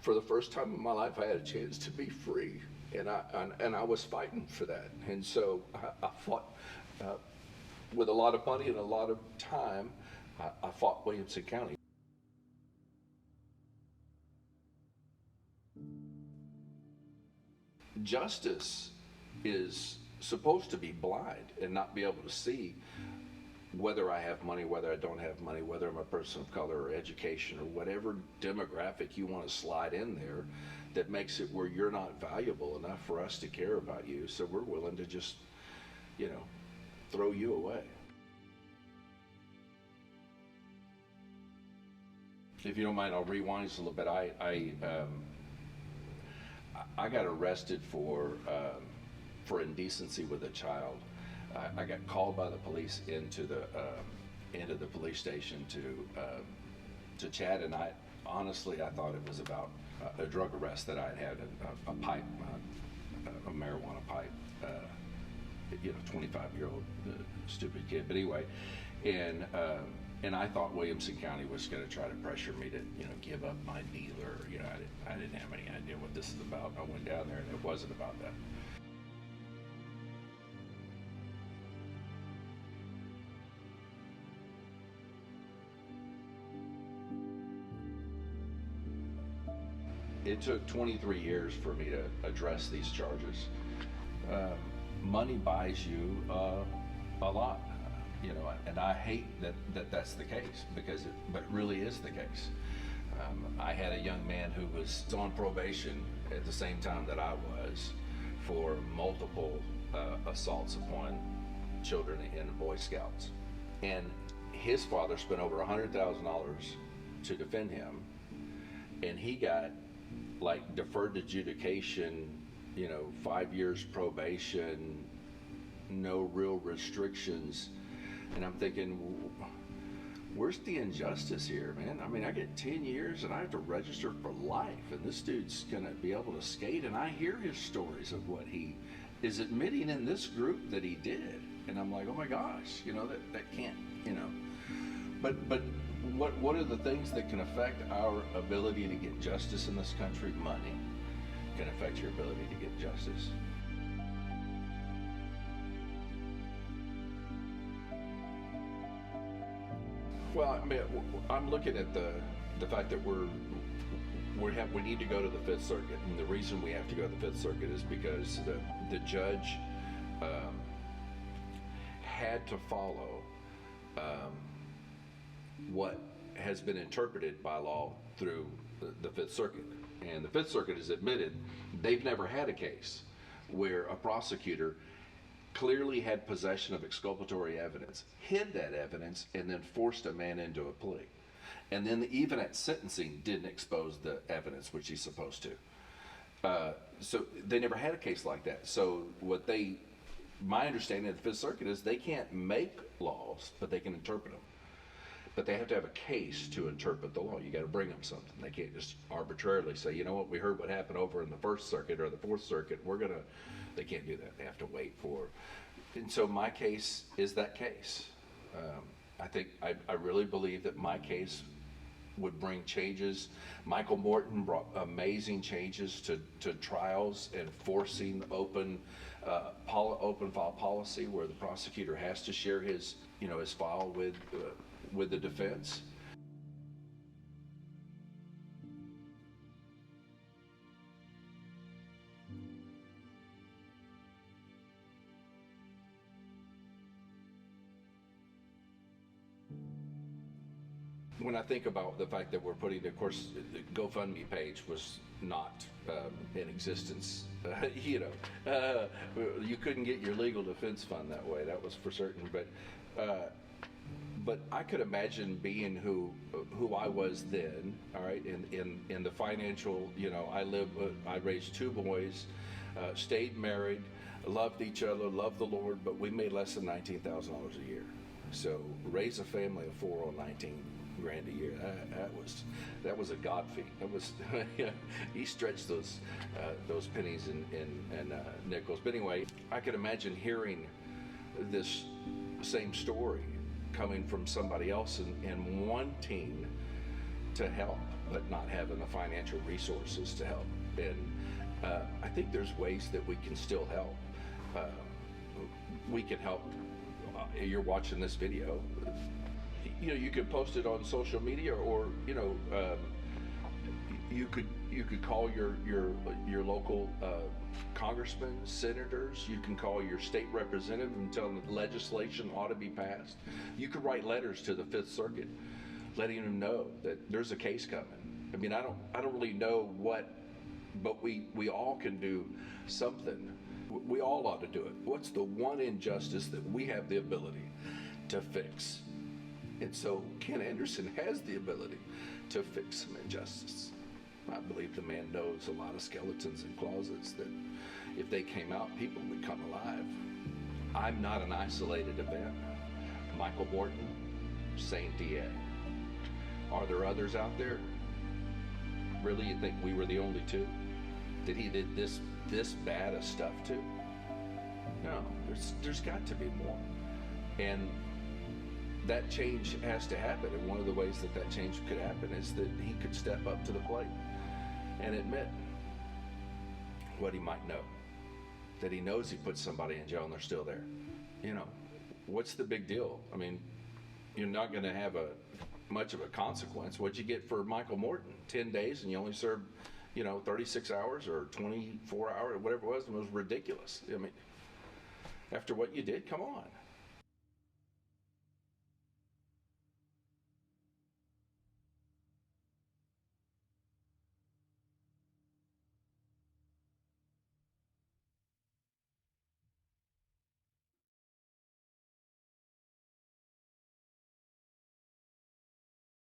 For the first time in my life, I had a chance to be free, and I was fighting for that. And so I fought with a lot of money and a lot of time. I fought Williamson County. Justice is supposed to be blind and not be able to see whether I have money, whether I don't have money, whether I'm a person of color or education or whatever demographic you want to slide in there that makes it where you're not valuable enough for us to care about you. So we're willing to just, throw you away. If you don't mind, I'll rewind just a little bit. I got arrested for indecency with a child. I got called by the police into the police station to chat, and I thought it was about a drug arrest that I had a pipe, a marijuana pipe, 25-year-old stupid kid. But anyway, and I thought Williamson County was going to try to pressure me to, give up my dealer. I didn't have any idea what this is about. I went down there and it wasn't about that. It took 23 years for me to address these charges. Money buys you a lot. And I hate that that's the case, but it really is the case. I had a young man who was on probation at the same time that I was for multiple assaults upon children in Boy Scouts. And his father spent over $100,000 to defend him, and he got deferred adjudication, 5 years probation, no real restrictions. And I'm thinking, where's the injustice here, man? I mean, I get 10 years and I have to register for life, and this dude's gonna be able to skate, and I hear his stories of what he is admitting in this group that he did. And I'm like, oh my gosh, that can't, But what are the things that can affect our ability to get justice in this country? Money can affect your ability to get justice. Well, I mean, I'm looking at the fact that we need to go to the Fifth Circuit, and the reason we have to go to the Fifth Circuit is because the judge had to follow what has been interpreted by law through the Fifth Circuit. And the Fifth Circuit has admitted they've never had a case where a prosecutor clearly had possession of exculpatory evidence, hid that evidence, and then forced a man into a plea. And then even at sentencing didn't expose the evidence, which he's supposed to. So they never had a case like that. So my understanding of the Fifth Circuit is they can't make laws, but they can interpret them. But they have to have a case to interpret the law. You got to bring them something. They can't just arbitrarily say, you know what, we heard what happened over in the First Circuit or the Fourth Circuit. They can't do that. They have to wait for. And so my case is that case. I really believe that my case would bring changes. Michael Morton brought amazing changes to trials and forcing open file policy where the prosecutor has to share his file with the defense. When I think about the fact that we're putting, of course, the GoFundMe page was not in existence. You couldn't get your legal defense fund that way. That was for certain. But I could imagine being who I was then. All right, in the financial. I raised 2 boys, stayed married, loved each other, loved the Lord, but we made less than $19,000 a year. So raise a family of 4 on $19,000 a year. That was a God feat. That was he stretched those pennies and nickels. But anyway, I could imagine hearing this same story coming from somebody else and wanting to help. but not having the financial resources to help. And I think there's ways that we can still help. We can help. You're watching this video. You could post it on social media, or you could call your local congressmen, senators. You can call your state representative and tell them that legislation ought to be passed. You could write letters to the Fifth Circuit, letting them know that there's a case coming. I mean, I don't really know what, but we all can do something. We all ought to do it. What's the one injustice that we have the ability to fix? And so Ken Anderson has the ability to fix some injustice. I believe the man knows a lot of skeletons in closets that if they came out, people would come alive. I'm not an isolated event. Michael Morton, same DA. Are there others out there? Really, you think we were the only two? That he did this bad of stuff too? No, there's got to be more. And that change has to happen, and one of the ways that change could happen is that he could step up to the plate and admit what he might know, that he knows he put somebody in jail and they're still there. What's the big deal? I mean, you're not going to have much of a consequence. What'd you get for Michael Morton? 10 days, and you only served 36 hours or 24 hours, whatever it was. It was ridiculous. I mean, after what you did, come on.